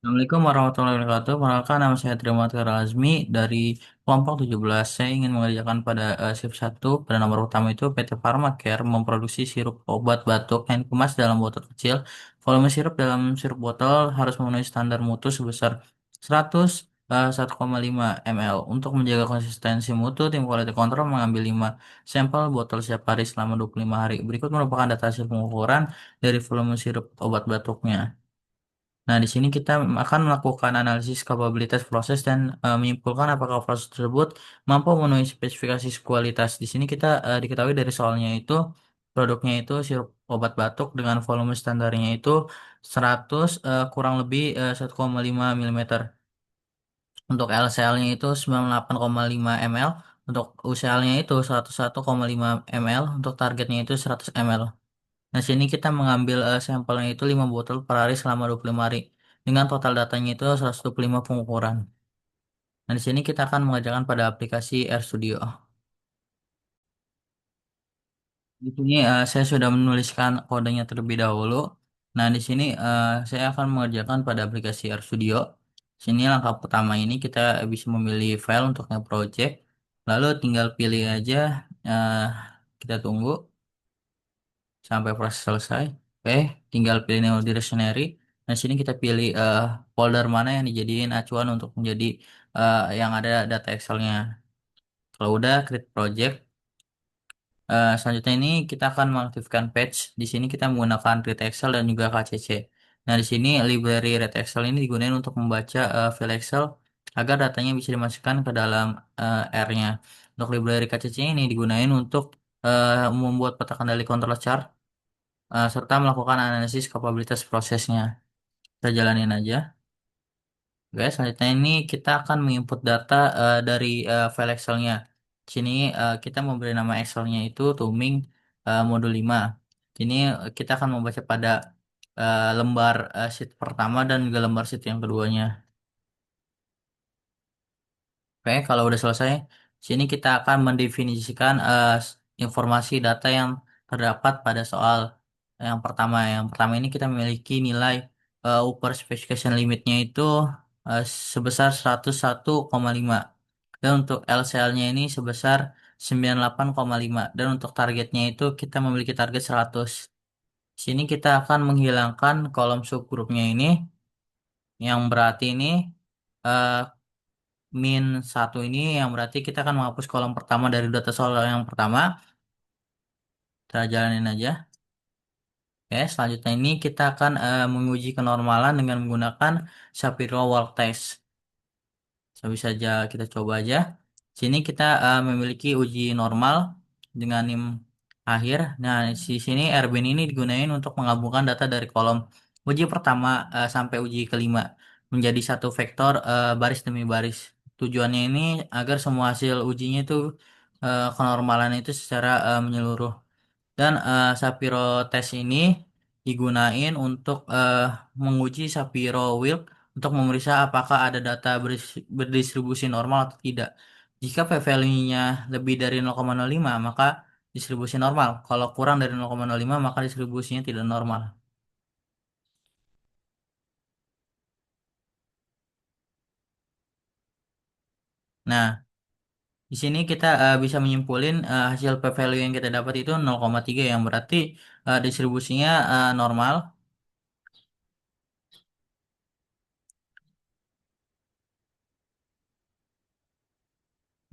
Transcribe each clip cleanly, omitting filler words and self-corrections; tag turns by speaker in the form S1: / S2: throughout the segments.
S1: Assalamualaikum warahmatullahi wabarakatuh. Perkenalkan nama saya Trimat Azmi dari kelompok 17. Saya ingin mengerjakan pada shift 1 pada nomor utama itu PT Pharmacare memproduksi sirup obat batuk yang dikemas dalam botol kecil. Volume sirup dalam sirup botol harus memenuhi standar mutu sebesar 1,5 ml. Untuk menjaga konsistensi mutu, tim quality control mengambil 5 sampel botol setiap hari selama 25 hari. Berikut merupakan data hasil pengukuran dari volume sirup obat batuknya. Nah, di sini kita akan melakukan analisis kapabilitas proses dan menyimpulkan apakah proses tersebut mampu memenuhi spesifikasi kualitas. Di sini kita diketahui dari soalnya itu produknya itu sirup obat batuk dengan volume standarnya itu 100 kurang lebih 1,5 mm. Untuk LCL-nya itu 98,5 ml. Untuk UCL-nya itu 101,5 ml. Untuk targetnya itu 100 ml. Nah, sini kita mengambil sampelnya itu 5 botol per hari selama 25 hari. Dengan total datanya itu 125 pengukuran. Nah, di sini kita akan mengerjakan pada aplikasi RStudio. Di sini saya sudah menuliskan kodenya terlebih dahulu. Nah, di sini saya akan mengerjakan pada aplikasi RStudio. Sini langkah pertama ini kita bisa memilih file untuk nge-project. Lalu tinggal pilih aja, eh, kita tunggu sampai proses selesai. Oke, tinggal pilih new directory. Nah, sini kita pilih folder mana yang dijadiin acuan untuk menjadi yang ada data Excel-nya. Kalau udah create project, selanjutnya ini kita akan mengaktifkan patch. Di sini kita menggunakan Read Excel dan juga KCC. Nah, di sini library Read Excel ini digunakan untuk membaca file Excel agar datanya bisa dimasukkan ke dalam R-nya. Untuk library KCC ini digunakan untuk membuat peta kendali control chart serta melakukan analisis kapabilitas prosesnya. Kita jalanin aja. Oke, selanjutnya ini kita akan menginput data dari file Excel-nya. Di sini kita memberi nama Excel-nya itu Tuming modul 5. Ini kita akan membaca pada lembar sheet pertama dan juga lembar sheet yang keduanya. Oke, kalau udah selesai, sini kita akan mendefinisikan informasi data yang terdapat pada soal yang pertama. Yang pertama ini kita memiliki nilai upper specification limitnya itu eh, sebesar 101,5. Dan untuk LCL-nya ini sebesar 98,5. Dan untuk targetnya itu kita memiliki target 100. Sini kita akan menghilangkan kolom subgrupnya ini yang berarti ini eh, min satu ini yang berarti kita akan menghapus kolom pertama dari data soal yang pertama. Kita jalanin aja. Oke, selanjutnya ini kita akan menguji kenormalan dengan menggunakan Shapiro Walk Test. Bisa saja kita coba aja. Sini kita memiliki uji normal dengan NIM akhir. Nah, di sini RBN ini digunakan untuk menggabungkan data dari kolom uji pertama sampai uji kelima menjadi satu vektor baris demi baris. Tujuannya ini agar semua hasil ujinya itu kenormalan itu secara menyeluruh. Dan Shapiro test ini digunain untuk menguji Shapiro Wilk untuk memeriksa apakah ada data berdistribusi normal atau tidak. Jika p-value-nya lebih dari 0,05, maka distribusi normal. Kalau kurang dari 0,05, maka distribusinya tidak normal. Nah, di sini kita bisa menyimpulin hasil p-value yang kita dapat itu 0,3 yang berarti distribusinya normal.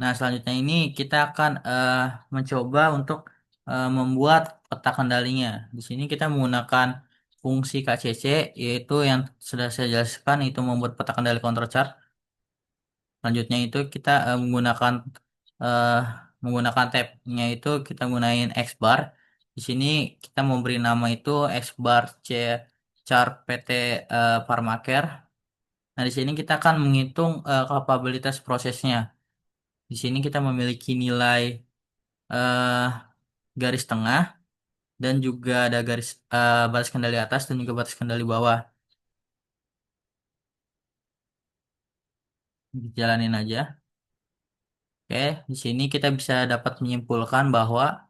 S1: Nah, selanjutnya ini kita akan mencoba untuk membuat peta kendalinya. Di sini kita menggunakan fungsi KCC, yaitu yang sudah saya jelaskan, itu membuat peta kendali control chart. Selanjutnya itu kita eh, menggunakan tab-nya itu kita gunain X bar. Di sini kita memberi nama itu X bar C chart PT Pharmacare. Nah, di sini kita akan menghitung kapabilitas prosesnya. Di sini kita memiliki nilai eh, garis tengah dan juga ada garis batas kendali atas dan juga batas kendali bawah. Jalanin aja. Oke, di sini kita bisa dapat menyimpulkan bahwa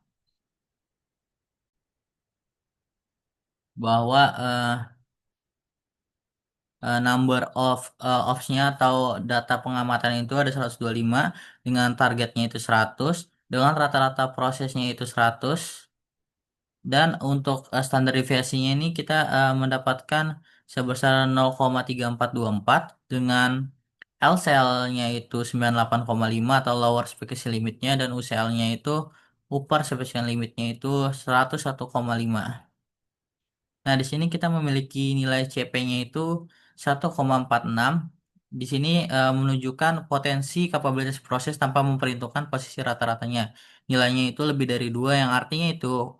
S1: number of-nya atau data pengamatan itu ada 125 dengan targetnya itu 100 dengan rata-rata prosesnya itu 100 dan untuk standar deviasinya ini kita mendapatkan sebesar 0,3424 dengan LCL-nya itu 98,5 atau lower specification limitnya dan UCL-nya itu upper specification limitnya itu 101,5. Nah, di sini kita memiliki nilai CP-nya itu 1,46. Di sini menunjukkan potensi kapabilitas proses tanpa memperhitungkan posisi rata-ratanya. Nilainya itu lebih dari 2, yang artinya itu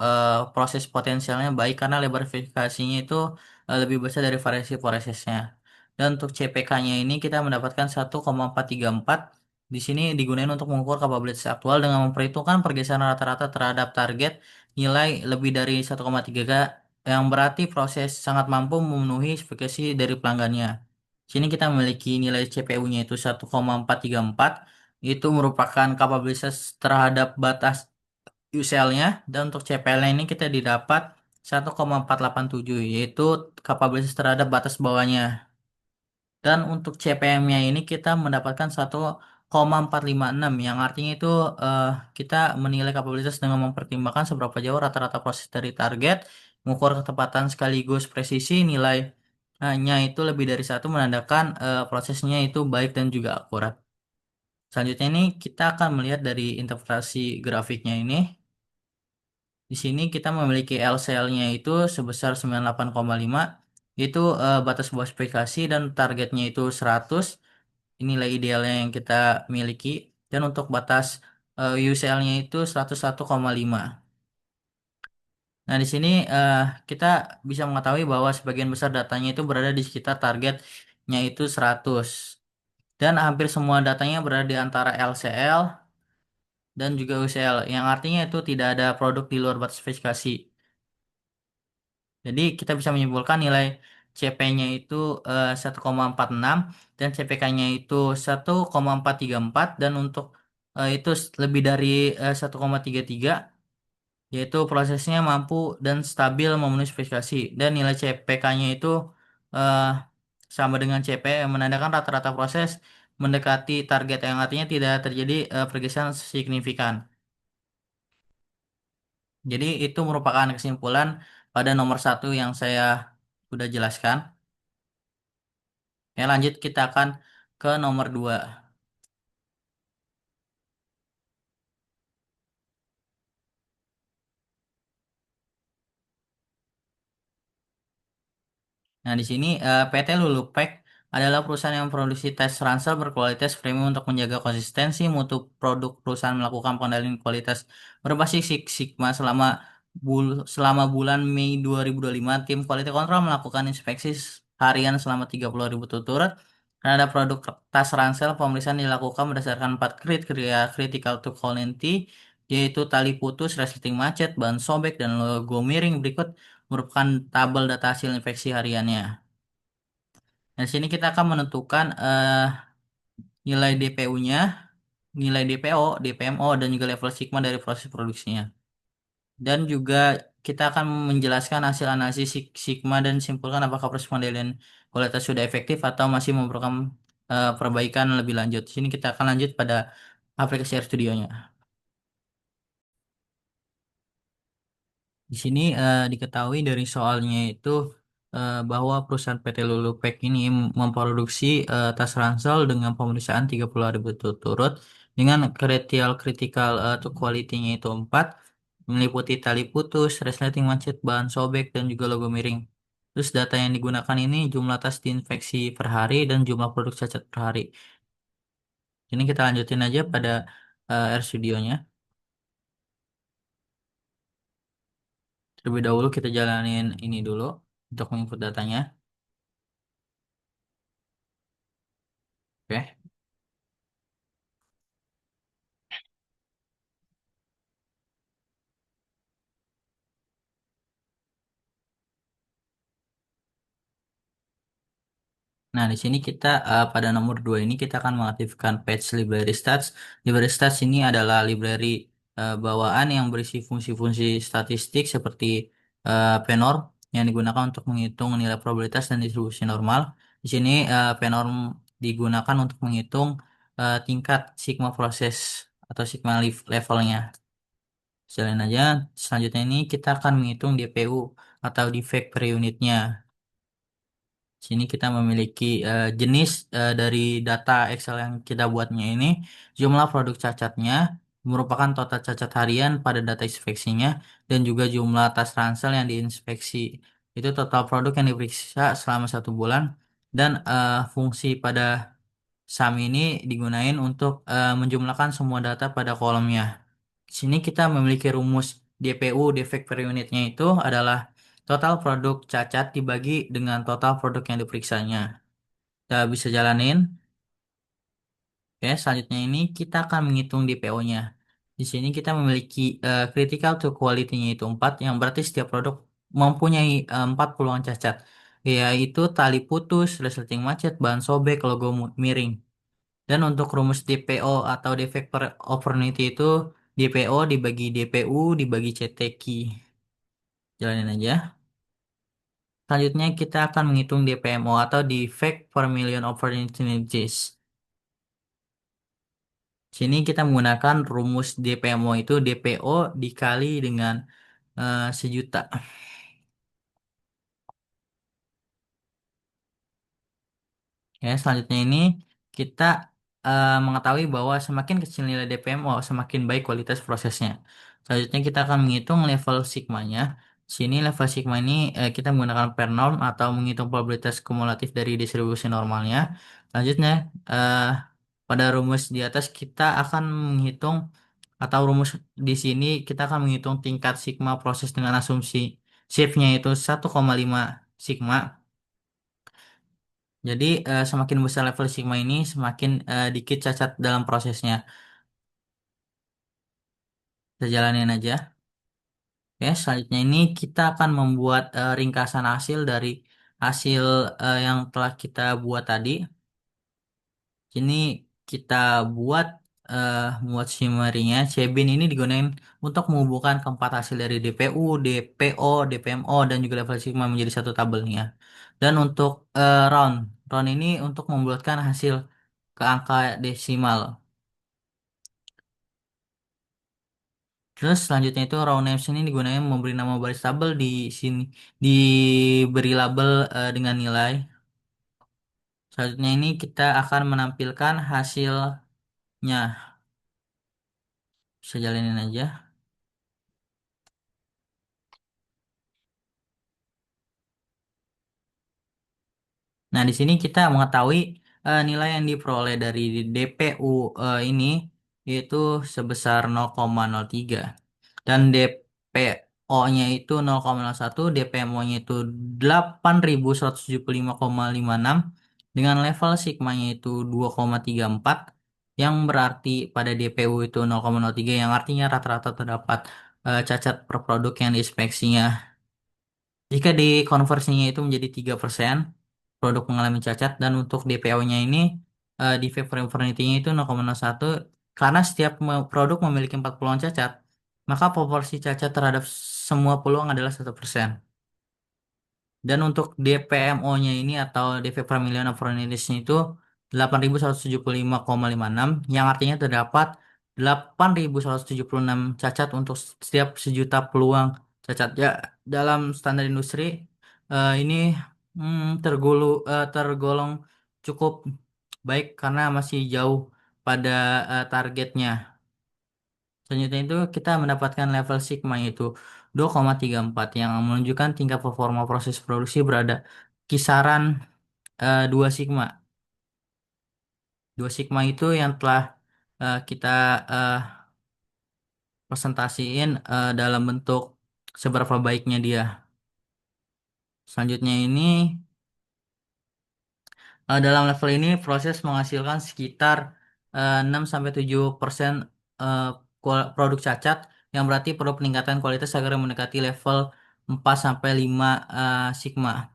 S1: proses potensialnya baik karena lebar verifikasinya itu lebih besar dari variasi prosesnya. Dan untuk CPK-nya ini kita mendapatkan 1,434. Di sini digunakan untuk mengukur kapabilitas aktual dengan memperhitungkan pergeseran rata-rata terhadap target nilai lebih dari 1,3 yang berarti proses sangat mampu memenuhi ekspektasi dari pelanggannya. Sini kita memiliki nilai CPU-nya itu 1,434, itu merupakan kapabilitas terhadap batas UCL-nya, dan untuk CPL-nya ini kita didapat 1,487, yaitu kapabilitas terhadap batas bawahnya. Dan untuk CPM-nya ini kita mendapatkan 1,456, yang artinya itu eh, kita menilai kapabilitas dengan mempertimbangkan seberapa jauh rata-rata proses dari target, mengukur ketepatan sekaligus presisi nilainya itu lebih dari satu menandakan prosesnya itu baik dan juga akurat. Selanjutnya ini kita akan melihat dari interpretasi grafiknya ini. Di sini kita memiliki LCL-nya itu sebesar 98,5, itu batas bawah spesifikasi dan targetnya itu 100. Nilai idealnya yang kita miliki, dan untuk batas UCL-nya itu 101,5. Nah, di sini kita bisa mengetahui bahwa sebagian besar datanya itu berada di sekitar targetnya itu 100. Dan hampir semua datanya berada di antara LCL dan juga UCL, yang artinya itu tidak ada produk di luar batas spesifikasi. Jadi kita bisa menyimpulkan nilai CP-nya itu 1,46 dan CPK-nya itu 1,434, dan untuk itu lebih dari 1,33, yaitu prosesnya mampu dan stabil memenuhi spesifikasi, dan nilai CPK-nya itu eh, sama dengan CP yang menandakan rata-rata proses mendekati target, yang artinya tidak terjadi pergeseran signifikan. Jadi itu merupakan kesimpulan pada nomor satu yang saya sudah jelaskan. Ya, lanjut kita akan ke nomor 2. Nah, di sini PT Lulupek adalah perusahaan yang memproduksi tes ransel berkualitas premium untuk menjaga konsistensi mutu produk. Perusahaan melakukan pengendalian kualitas berbasis Six Sigma selama bulan Mei 2025. Tim Quality Control melakukan inspeksi harian selama 30 hari berturut-turut terhadap produk tas ransel. Pemeriksaan dilakukan berdasarkan 4 kriteria critical to quality, yaitu tali putus, resleting macet, ban sobek, dan logo miring. Berikut merupakan tabel data hasil infeksi hariannya. Di sini kita akan menentukan nilai DPU-nya, nilai DPO, DPMO, dan juga level sigma dari proses produksinya. Dan juga kita akan menjelaskan hasil analisis sigma dan simpulkan apakah proses pengendalian kualitas sudah efektif atau masih memerlukan perbaikan lebih lanjut. Di sini kita akan lanjut pada aplikasi RStudionya. Di sini diketahui dari soalnya itu bahwa perusahaan PT Lulu Pack ini memproduksi tas ransel dengan pemeriksaan 30 hari berturut-turut dengan kriteria critical to quality-nya itu 4, meliputi tali putus, resleting macet, bahan sobek, dan juga logo miring. Terus data yang digunakan ini jumlah tas diinfeksi per hari dan jumlah produk cacat per hari. Ini kita lanjutin aja pada RStudionya. Terlebih dahulu kita jalanin ini dulu untuk menginput datanya. Oke. Nah, di sini kita pada nomor 2 ini kita akan mengaktifkan Patch Library Stats. Library Stats ini adalah library bawaan yang berisi fungsi-fungsi statistik seperti PNOR yang digunakan untuk menghitung nilai probabilitas dan distribusi normal. Di sini p-norm digunakan untuk menghitung tingkat sigma proses atau sigma levelnya. Selain aja, selanjutnya ini kita akan menghitung DPU atau defect per unitnya. Sini kita memiliki jenis dari data Excel yang kita buatnya ini, jumlah produk cacatnya, merupakan total cacat harian pada data inspeksinya, dan juga jumlah tas ransel yang diinspeksi. Itu total produk yang diperiksa selama 1 bulan, dan fungsi pada sum ini digunain untuk menjumlahkan semua data pada kolomnya. Di sini kita memiliki rumus DPU, defect per unitnya itu adalah total produk cacat dibagi dengan total produk yang diperiksanya. Kita bisa jalanin. Oke, selanjutnya ini kita akan menghitung DPO-nya. Di sini kita memiliki critical to quality-nya itu 4, yang berarti setiap produk mempunyai 4 peluang cacat, yaitu tali putus, resleting macet, bahan sobek, logo miring. Dan untuk rumus DPO atau defect per opportunity itu DPO dibagi DPU dibagi CTQ. Jalanin aja. Selanjutnya kita akan menghitung DPMO atau defect per million opportunities. Sini kita menggunakan rumus DPMO itu DPO dikali dengan 1 juta. Ya, selanjutnya ini kita mengetahui bahwa semakin kecil nilai DPMO, semakin baik kualitas prosesnya. Selanjutnya kita akan menghitung level sigmanya. Sini level sigma ini kita menggunakan per norm atau menghitung probabilitas kumulatif dari distribusi normalnya. Selanjutnya eh, pada rumus di atas kita akan menghitung atau rumus di sini kita akan menghitung tingkat sigma proses dengan asumsi shift-nya itu 1,5 sigma. Jadi semakin besar level sigma ini, semakin dikit cacat dalam prosesnya. Kita jalanin aja. Oke, selanjutnya ini kita akan membuat ringkasan hasil dari hasil yang telah kita buat tadi. Ini kita buat buat summary-nya. Cbin ini digunakan untuk menghubungkan keempat hasil dari DPU, DPO, DPMO, dan juga level sigma menjadi satu tabelnya. Dan untuk round ini untuk membuatkan hasil ke angka desimal. Terus selanjutnya itu raw names ini digunakan memberi nama baris tabel di sini, diberi label dengan nilai. Selanjutnya ini kita akan menampilkan hasilnya. Bisa jalanin aja. Nah, di sini kita mengetahui nilai yang diperoleh dari DPU ini yaitu sebesar 0,03, dan DPO-nya itu 0,01, DPMO-nya itu 8.175,56 dengan level sigmanya itu 2,34, yang berarti pada DPU itu 0,03, yang artinya rata-rata terdapat cacat per produk yang diinspeksinya. Jika dikonversinya itu menjadi 3%, produk mengalami cacat, dan untuk DPO-nya ini di Favorinity-nya itu 0,01, karena setiap produk memiliki 4 peluang cacat, maka proporsi cacat terhadap semua peluang adalah 1%. Dan untuk DPMO-nya ini atau defect per million of Indonesia itu 8.175,56, yang artinya terdapat 8.176 cacat untuk setiap 1 juta peluang cacat. Ya, dalam standar industri ini tergolong cukup baik karena masih jauh pada targetnya. Selanjutnya itu kita mendapatkan level sigma yaitu 2,34, yang menunjukkan tingkat performa proses produksi berada kisaran 2 sigma. 2 sigma itu yang telah kita eh, presentasiin dalam bentuk seberapa baiknya dia. Selanjutnya ini dalam level ini proses menghasilkan sekitar 6-7% eh, produk cacat, yang berarti perlu peningkatan kualitas agar mendekati level 4-5 sigma.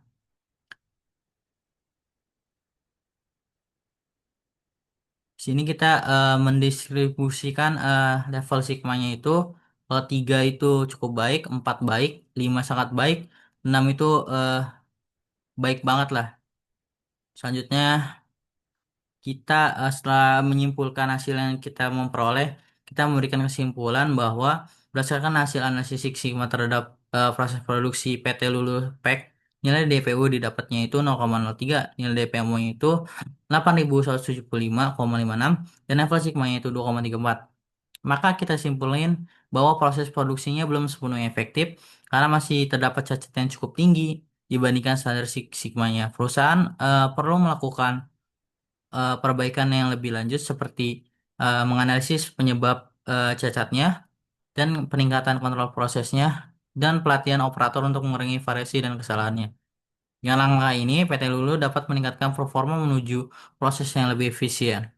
S1: Di sini kita mendistribusikan level sigmanya itu, kalau 3 itu cukup baik, 4 baik, 5 sangat baik, 6 itu baik banget lah. Selanjutnya, kita setelah menyimpulkan hasil yang kita memperoleh, kita memberikan kesimpulan bahwa berdasarkan hasil analisis Six Sigma terhadap proses produksi PT Lulu Pack, nilai DPU didapatnya itu 0,03, nilai DPM itu 8.175,56, dan level sigma-nya itu 2,34. Maka kita simpulin bahwa proses produksinya belum sepenuhnya efektif karena masih terdapat cacat yang cukup tinggi dibandingkan standar Six Sigma-nya. Perusahaan perlu melakukan perbaikan yang lebih lanjut seperti menganalisis penyebab cacatnya dan peningkatan kontrol prosesnya dan pelatihan operator untuk mengurangi variasi dan kesalahannya. Dengan langkah ini, PT Lulu dapat meningkatkan performa menuju proses yang lebih efisien.